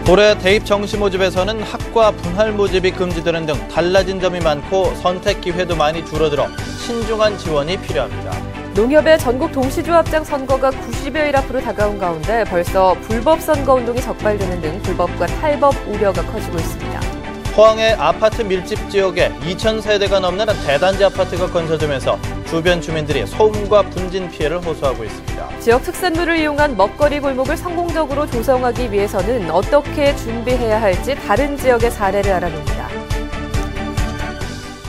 올해 대입 정시 모집에서는 학과 분할 모집이 금지되는 등 달라진 점이 많고 선택 기회도 많이 줄어들어 신중한 지원이 필요합니다. 농협의 전국 동시조합장 선거가 90여일 앞으로 다가온 가운데 벌써 불법 선거운동이 적발되는 등 불법과 탈법 우려가 커지고 있습니다. 포항의 아파트 밀집 지역에 2,000세대가 넘는 대단지 아파트가 건설되면서 주변 주민들이 소음과 분진 피해를 호소하고 있습니다. 지역 특산물을 이용한 먹거리 골목을 성공적으로 조성하기 위해서는 어떻게 준비해야 할지 다른 지역의 사례를 알아봅니다.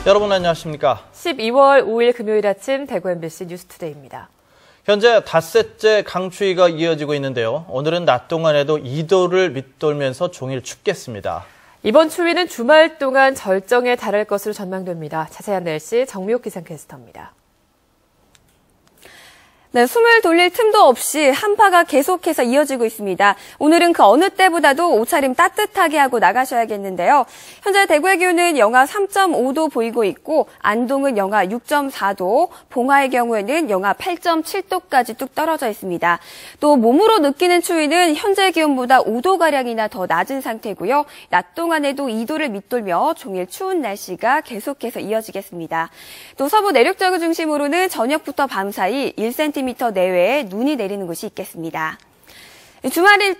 여러분 안녕하십니까? 12월 5일 금요일 아침 대구 MBC 뉴스투데이입니다. 현재 닷새째 강추위가 이어지고 있는데요. 오늘은 낮 동안에도 2도를 밑돌면서 종일 춥겠습니다. 이번 추위는 주말 동안 절정에 달할 것으로 전망됩니다. 자세한 날씨 정미옥 기상캐스터입니다. 네, 숨을 돌릴 틈도 없이 한파가 계속해서 이어지고 있습니다. 오늘은 그 어느 때보다도 옷차림 따뜻하게 하고 나가셔야겠는데요. 현재 대구의 기온은 영하 3.5도 보이고 있고 안동은 영하 6.4도, 봉화의 경우에는 영하 8.7도까지 뚝 떨어져 있습니다. 또 몸으로 느끼는 추위는 현재 기온보다 5도가량이나 더 낮은 상태고요. 낮 동안에도 2도를 밑돌며 종일 추운 날씨가 계속해서 이어지겠습니다. 또 서부 내륙 지역을 중심으로는 저녁부터 밤 사이 1cm 내외에 눈이 내리는 곳이 있겠습니다.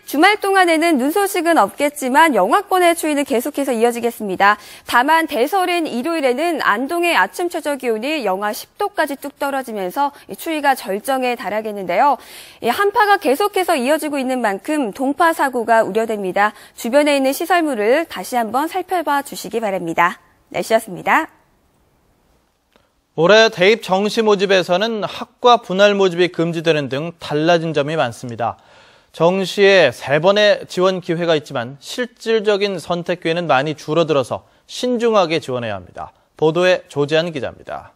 주말 동안에는 눈 소식은 없겠지만 영하권의 추위는 계속해서 이어지겠습니다. 다만 대설인 일요일에는 안동의 아침 최저 기온이 영하 10도까지 뚝 떨어지면서 추위가 절정에 달하겠는데요. 한파가 계속해서 이어지고 있는 만큼 동파 사고가 우려됩니다. 주변에 있는 시설물을 다시 한번 살펴봐 주시기 바랍니다. 날씨였습니다. 올해 대입 정시 모집에서는 학과 분할 모집이 금지되는 등 달라진 점이 많습니다. 정시에 3번의 지원 기회가 있지만 실질적인 선택 기회는 많이 줄어들어서 신중하게 지원해야 합니다. 보도에 조재한 기자입니다.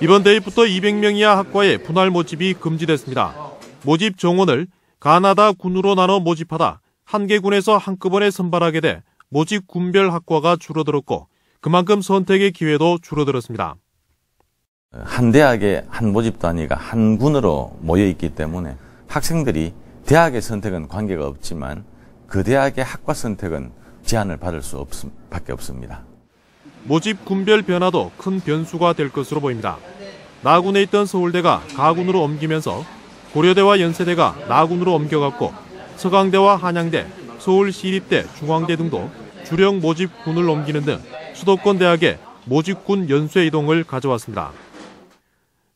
이번 대입부터 200명 이하 학과의 분할 모집이 금지됐습니다. 모집 정원을 가나다 군으로 나눠 모집하다 한 개 군에서 한꺼번에 선발하게 돼 모집 군별 학과가 줄어들었고 그만큼 선택의 기회도 줄어들었습니다. 한 대학에 한 모집단위가 한 군으로 모여 있기 때문에 학생들이 대학의 선택은 관계가 없지만 그 대학의 학과 선택은 제한을 받을 수밖에 없습니다. 모집 군별 변화도 큰 변수가 될 것으로 보입니다. 나군에 있던 서울대가 가군으로 옮기면서 고려대와 연세대가 나군으로 옮겨갔고 서강대와 한양대, 서울시립대, 중앙대 등도 주력 모집군을 옮기는 등 수도권 대학의 모집군 연쇄 이동을 가져왔습니다.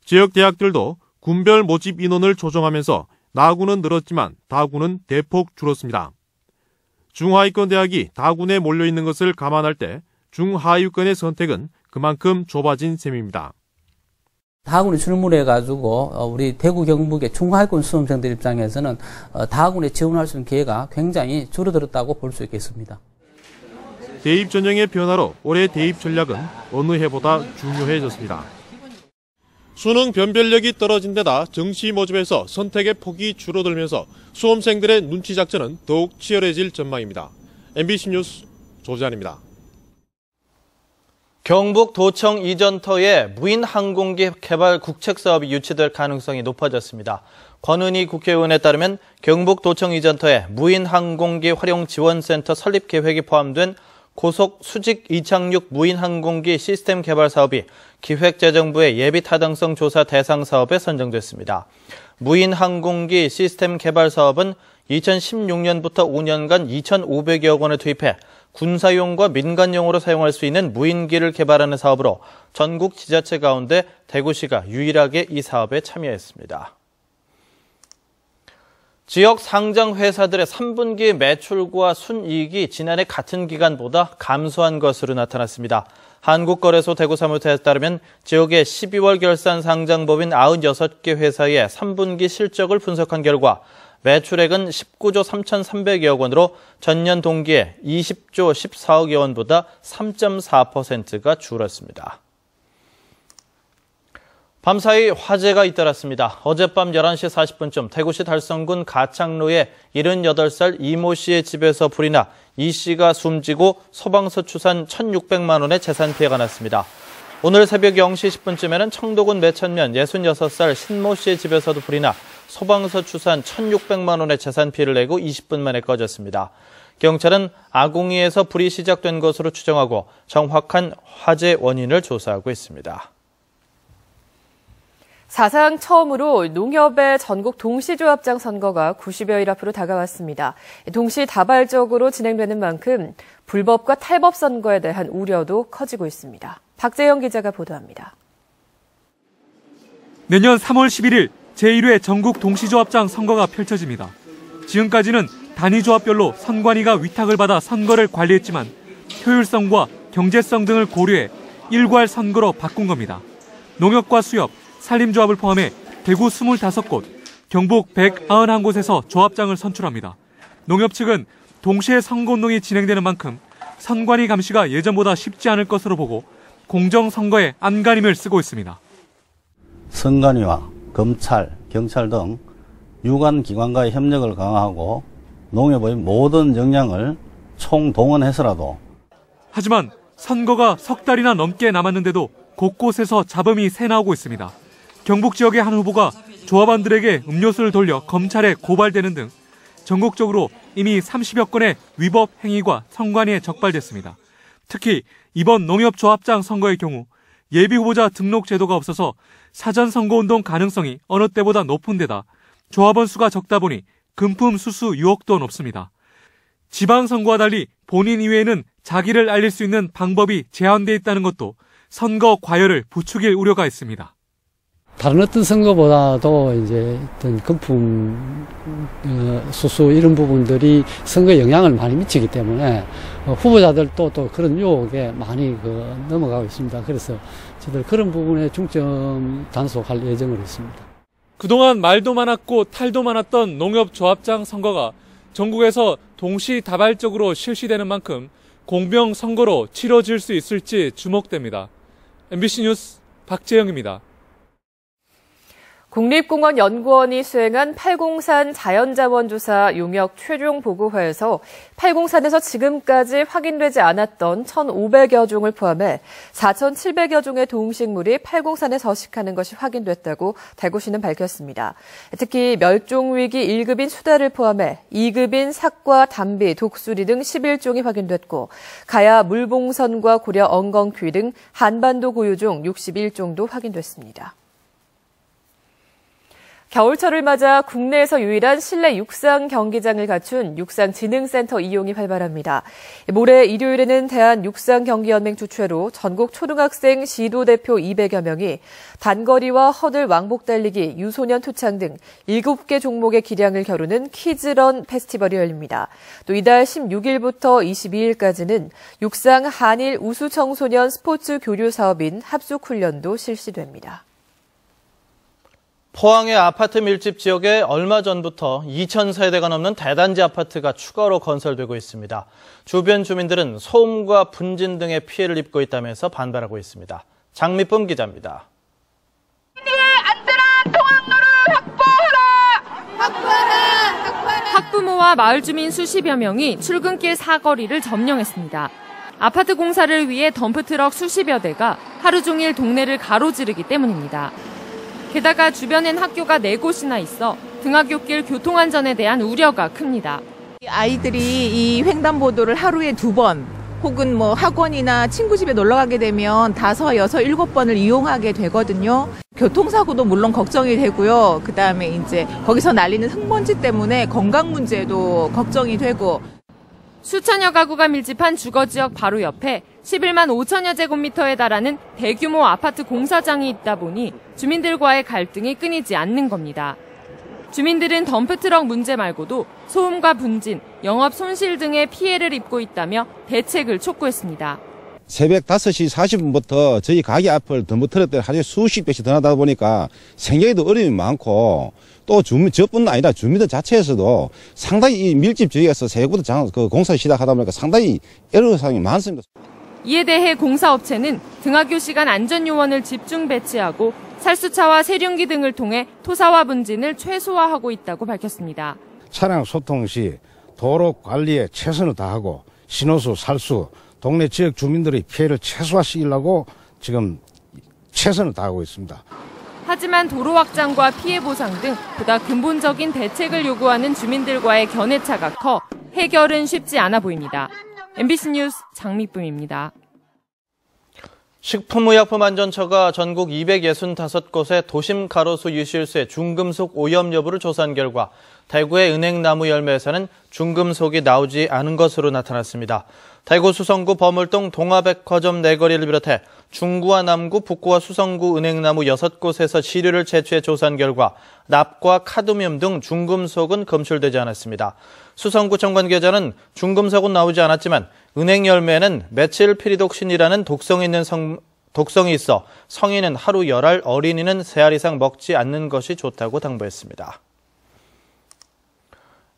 지역 대학들도 군별 모집 인원을 조정하면서 나군은 늘었지만 다군은 대폭 줄었습니다. 중하위권 대학이 다군에 몰려있는 것을 감안할 때 중하위권의 선택은 그만큼 좁아진 셈입니다. 다군이 출몰해가지고 우리 대구 경북의 중하위권 수험생들 입장에서는 다군에 지원할 수 있는 기회가 굉장히 줄어들었다고 볼 수 있겠습니다. 대입 전형의 변화로 올해 대입 전략은 어느 해보다 중요해졌습니다. 수능 변별력이 떨어진 데다 정시 모집에서 선택의 폭이 줄어들면서 수험생들의 눈치 작전은 더욱 치열해질 전망입니다. MBC 뉴스 조재환입니다. 경북 도청 이전터에 무인 항공기 개발 국책 사업이 유치될 가능성이 높아졌습니다. 권은희 국회의원에 따르면 경북 도청 이전터에 무인 항공기 활용 지원센터 설립 계획이 포함된 고속 수직 이착륙 무인 항공기 시스템 개발 사업이 기획재정부의 예비 타당성 조사 대상 사업에 선정됐습니다. 무인 항공기 시스템 개발 사업은 2016년부터 5년간 2,500여 원을 투입해 군사용과 민간용으로 사용할 수 있는 무인기를 개발하는 사업으로 전국 지자체 가운데 대구시가 유일하게 이 사업에 참여했습니다. 지역 상장 회사들의 3분기 매출과 순이익이 지난해 같은 기간보다 감소한 것으로 나타났습니다. 한국거래소 대구사무소에 따르면 지역의 12월 결산 상장법인 96개 회사의 3분기 실적을 분석한 결과 매출액은 19조 3,300여 원으로 전년 동기에 20조 14억여 원보다 3.4%가 줄었습니다. 밤사이 화재가 잇따랐습니다. 어젯밤 11시 40분쯤 대구시 달성군 가창로에 78살 이모 씨의 집에서 불이 나 이 씨가 숨지고 소방서 추산 1,600만 원의 재산 피해가 났습니다. 오늘 새벽 0시 10분쯤에는 청도군 매천면 66살 신모 씨의 집에서도 불이 나 소방서 추산 1,600만 원의 재산 피해를 내고 20분 만에 꺼졌습니다. 경찰은 아궁이에서 불이 시작된 것으로 추정하고 정확한 화재 원인을 조사하고 있습니다. 사상 처음으로 농협의 전국 동시조합장 선거가 90여일 앞으로 다가왔습니다. 동시다발적으로 진행되는 만큼 불법과 탈법 선거에 대한 우려도 커지고 있습니다. 박재영 기자가 보도합니다. 내년 3월 11일 제1회 전국 동시조합장 선거가 펼쳐집니다. 지금까지는 단위조합별로 선관위가 위탁을 받아 선거를 관리했지만 효율성과 경제성 등을 고려해 일괄 선거로 바꾼 겁니다. 농협과 수협, 산림조합을 포함해 대구 25곳, 경북 191곳에서 조합장을 선출합니다. 농협 측은 동시에 선거운동이 진행되는 만큼 선관위 감시가 예전보다 쉽지 않을 것으로 보고 공정선거에 안간힘을 쓰고 있습니다. 선관위와 검찰, 경찰 등 유관기관과의 협력을 강화하고 농협의 모든 역량을 총동원해서라도. 하지만 선거가 석 달이나 넘게 남았는데도 곳곳에서 잡음이 새나오고 있습니다. 경북 지역의 한 후보가 조합원들에게 음료수를 돌려 검찰에 고발되는 등 전국적으로 이미 30여 건의 위법 행위가 선관위에 적발됐습니다. 특히 이번 농협조합장 선거의 경우 예비후보자 등록 제도가 없어서 사전선거운동 가능성이 어느 때보다 높은 데다 조합원 수가 적다 보니 금품 수수 유혹도 높습니다. 지방선거와 달리 본인 이외에는 자기를 알릴 수 있는 방법이 제한되어 있다는 것도 선거 과열을 부추길 우려가 있습니다. 다른 어떤 선거보다도 이제 어떤 금품 수수 이런 부분들이 선거에 영향을 많이 미치기 때문에 후보자들도 또 그런 유혹에 많이 넘어가고 있습니다. 그래서 저희들 그런 부분에 중점 단속할 예정으로 있습니다. 그동안 말도 많았고 탈도 많았던 농협조합장 선거가 전국에서 동시다발적으로 실시되는 만큼 공병선거로 치러질 수 있을지 주목됩니다. MBC 뉴스 박재영입니다. 국립공원연구원이 수행한 팔공산 자연자원조사 용역 최종 보고회에서 팔공산에서 지금까지 확인되지 않았던 1,500여 종을 포함해 4,700여 종의 동식물이 팔공산에 서식하는 것이 확인됐다고 대구시는 밝혔습니다. 특히 멸종위기 1급인 수달을 포함해 2급인 삭과 담비, 독수리 등 11종이 확인됐고 가야 물봉선과 고려 엉겅퀴 등 한반도 고유종 61종도 확인됐습니다. 겨울철을 맞아 국내에서 유일한 실내 육상 경기장을 갖춘 육상진흥센터 이용이 활발합니다. 모레 일요일에는 대한육상경기연맹 주최로 전국 초등학생 시도대표 200여 명이 단거리와 허들 왕복 달리기, 유소년 투창 등 7개 종목의 기량을 겨루는 키즈런 페스티벌이 열립니다. 또 이달 16일부터 22일까지는 육상 한일 우수청소년 스포츠 교류 사업인 합숙훈련도 실시됩니다. 포항의 아파트 밀집 지역에 얼마 전부터 2,000세대가 넘는 대단지 아파트가 추가로 건설되고 있습니다. 주변 주민들은 소음과 분진 등의 피해를 입고 있다면서 반발하고 있습니다. 장미쁨 기자입니다. 안전한 통학로를 확보하라! 학부모와 마을 주민 수십여 명이 출근길 사거리를 점령했습니다. 아파트 공사를 위해 덤프트럭 수십여 대가 하루 종일 동네를 가로지르기 때문입니다. 게다가 주변엔 학교가 4곳이나 있어 등하굣길 교통안전에 대한 우려가 큽니다. 아이들이 이 횡단보도를 하루에 2번 혹은 학원이나 친구 집에 놀러 가게 되면 5, 6, 7번을 이용하게 되거든요. 교통사고도 물론 걱정이 되고요. 그다음에 이제 거기서 날리는 흙먼지 때문에 건강 문제도 걱정이 되고. 수천여 가구가 밀집한 주거지역 바로 옆에 11만 5천여 제곱미터에 달하는 대규모 아파트 공사장이 있다 보니 주민들과의 갈등이 끊이지 않는 겁니다. 주민들은 덤프트럭 문제 말고도 소음과 분진, 영업 손실 등의 피해를 입고 있다며 대책을 촉구했습니다. 새벽 5시 40분부터 저희 가게 앞을 덤프트럭들 하루에 수십 대씩 떠나다 보니까 생계에도 어려움이 많고 또 저뿐 아니라 주민들 자체에서도 상당히 이 밀집 지역에서 새구도 공사 시작하다 보니까 상당히 애로사항이 많습니다. 이에 대해 공사업체는 등하교 시간 안전요원을 집중 배치하고 살수차와 세륜기 등을 통해 토사와 분진을 최소화하고 있다고 밝혔습니다. 차량 소통 시 도로 관리에 최선을 다하고 신호수, 살수, 동네 지역 주민들의 피해를 최소화시키려고 지금 최선을 다하고 있습니다. 하지만 도로 확장과 피해 보상 등 보다 근본적인 대책을 요구하는 주민들과의 견해차가 커 해결은 쉽지 않아 보입니다. MBC 뉴스 장미쁨입니다. 식품의약품안전처가 전국 265곳의 도심 가로수 유실수의 중금속 오염 여부를 조사한 결과 대구의 은행나무 열매에서는 중금속이 나오지 않은 것으로 나타났습니다. 대구 수성구 버물동 동아백화점 내거리를 비롯해 중구와 남구, 북구와 수성구 은행나무 6곳에서 시료를 채취해 조사한 결과 납과 카드뮴 등 중금속은 검출되지 않았습니다. 수성구청 관계자는 중금속은 나오지 않았지만 은행 열매에는 메칠피리독신이라는 독성이 있어 성인은 하루 10알, 어린이는 3알 이상 먹지 않는 것이 좋다고 당부했습니다.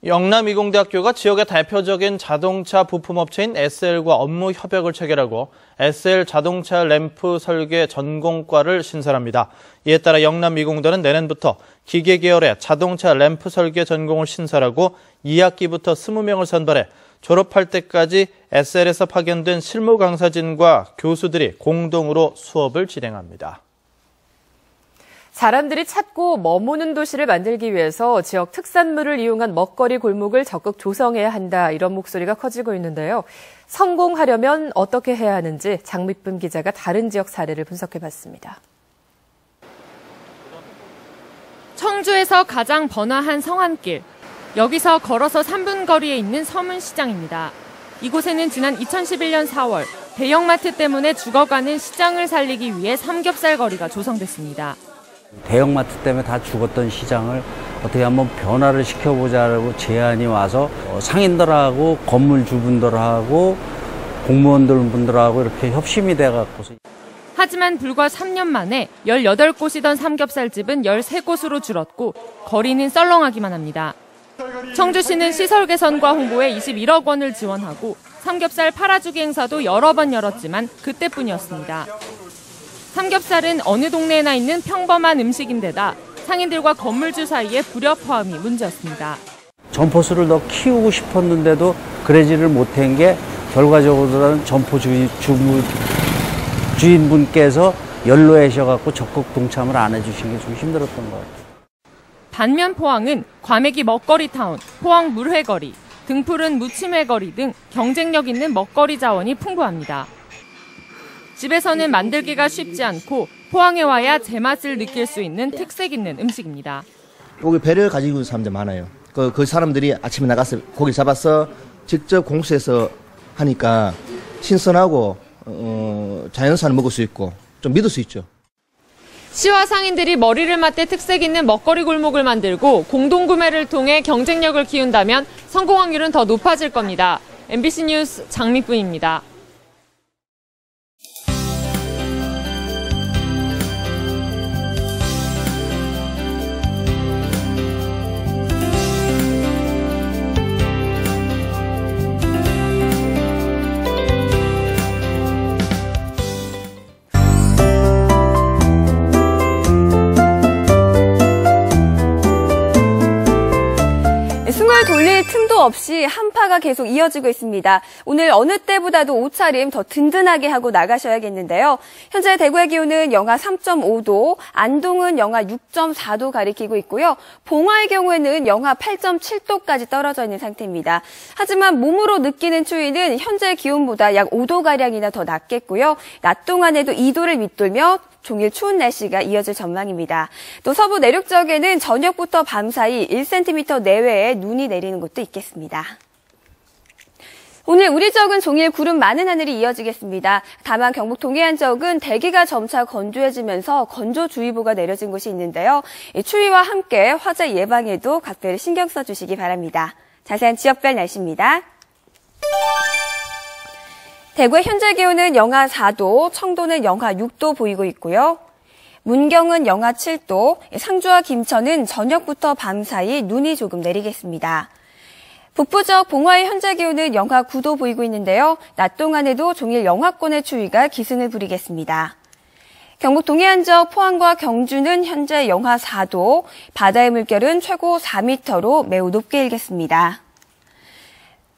영남이공대학교가 지역의 대표적인 자동차 부품업체인 SL과 업무 협약을 체결하고 SL 자동차 램프 설계 전공과를 신설합니다. 이에 따라 영남이공대는 내년부터 기계 계열의 자동차 램프 설계 전공을 신설하고 2학기부터 20명을 선발해 졸업할 때까지 SL에서 파견된 실무 강사진과 교수들이 공동으로 수업을 진행합니다. 사람들이 찾고 머무는 도시를 만들기 위해서 지역 특산물을 이용한 먹거리 골목을 적극 조성해야 한다, 이런 목소리가 커지고 있는데요. 성공하려면 어떻게 해야 하는지 장미쁨 기자가 다른 지역 사례를 분석해봤습니다. 청주에서 가장 번화한 성안길. 여기서 걸어서 3분 거리에 있는 서문시장입니다. 이곳에는 지난 2011년 4월 대형마트 때문에 죽어가는 시장을 살리기 위해 삼겹살 거리가 조성됐습니다. 대형마트 때문에 다 죽었던 시장을 어떻게 한번 변화를 시켜보자고 제안이 와서 상인들하고 건물주분들하고 공무원들분들하고 이렇게 협심이 돼갖고서. 하지만 불과 3년 만에 18곳이던 삼겹살집은 13곳으로 줄었고 거리는 썰렁하기만 합니다. 청주시는 시설 개선과 홍보에 21억 원을 지원하고 삼겹살 팔아주기 행사도 여러 번 열었지만 그때뿐이었습니다. 삼겹살은 어느 동네에나 있는 평범한 음식인데다 상인들과 건물주 사이의 불협화음이 문제였습니다. 점포수를 더 키우고 싶었는데도 그러지를 못한 게 결과적으로는 점포 주인분께서 연로하셔갖고 적극 동참을 안 해주신 게 좀 힘들었던 것 같아요. 반면 포항은 과메기 먹거리타운, 포항 물회거리, 등푸른 무침회거리 등 경쟁력 있는 먹거리 자원이 풍부합니다. 집에서는 만들기가 쉽지 않고 포항에 와야 제맛을 느낄 수 있는 특색 있는 음식입니다. 여기 배를 가지고 있는 사람들 많아요. 그 사람들이 아침에 나가서 고기 잡아서 직접 공수해서 하니까 신선하고 자연산을 먹을 수 있고 좀 믿을 수 있죠. 시와 상인들이 머리를 맞대 특색 있는 먹거리 골목을 만들고 공동구매를 통해 경쟁력을 키운다면 성공 확률은 더 높아질 겁니다. MBC 뉴스 장미쁨입니다. 숨을 돌릴 틈도 없이 한파가 계속 이어지고 있습니다. 오늘 어느 때보다도 옷차림 더 든든하게 하고 나가셔야겠는데요. 현재 대구의 기온은 영하 3.5도, 안동은 영하 6.4도 가리키고 있고요. 봉화의 경우에는 영하 8.7도까지 떨어져 있는 상태입니다. 하지만 몸으로 느끼는 추위는 현재 기온보다 약 5도가량이나 더 낮겠고요. 낮 동안에도 2도를 밑돌며 종일 추운 날씨가 이어질 전망입니다. 또 서부 내륙 지역에는 저녁부터 밤사이 1cm 내외의 눈이 내리는 곳도 있겠습니다. 오늘 우리 지역은 종일 구름 많은 하늘이 이어지겠습니다. 다만 경북 동해안 지역은 대기가 점차 건조해지면서 건조주의보가 내려진 곳이 있는데요. 추위와 함께 화재 예방에도 각별히 신경 써주시기 바랍니다. 자세한 지역별 날씨입니다. 대구의 현재 기온은 영하 4도, 청도는 영하 6도 보이고 있고요. 문경은 영하 7도, 상주와 김천은 저녁부터 밤사이 눈이 조금 내리겠습니다. 북부 지역 봉화의 현재 기온은 영하 9도 보이고 있는데요. 낮 동안에도 종일 영하권의 추위가 기승을 부리겠습니다. 경북 동해안 지역 포항과 경주는 현재 영하 4도, 바다의 물결은 최고 4m로 매우 높게 일겠습니다.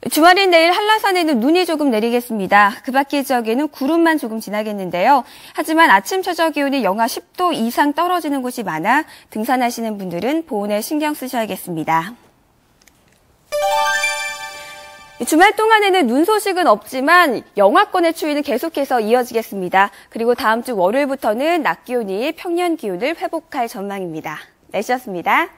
주말인 내일 한라산에는 눈이 조금 내리겠습니다. 그 밖의 지역에는 구름만 조금 지나겠는데요. 하지만 아침 최저 기온이 영하 10도 이상 떨어지는 곳이 많아 등산하시는 분들은 보온에 신경 쓰셔야겠습니다. 주말 동안에는 눈 소식은 없지만 영하권의 추위는 계속해서 이어지겠습니다. 그리고 다음 주 월요일부터는 낮 기온이 평년 기온을 회복할 전망입니다. 날씨였습니다.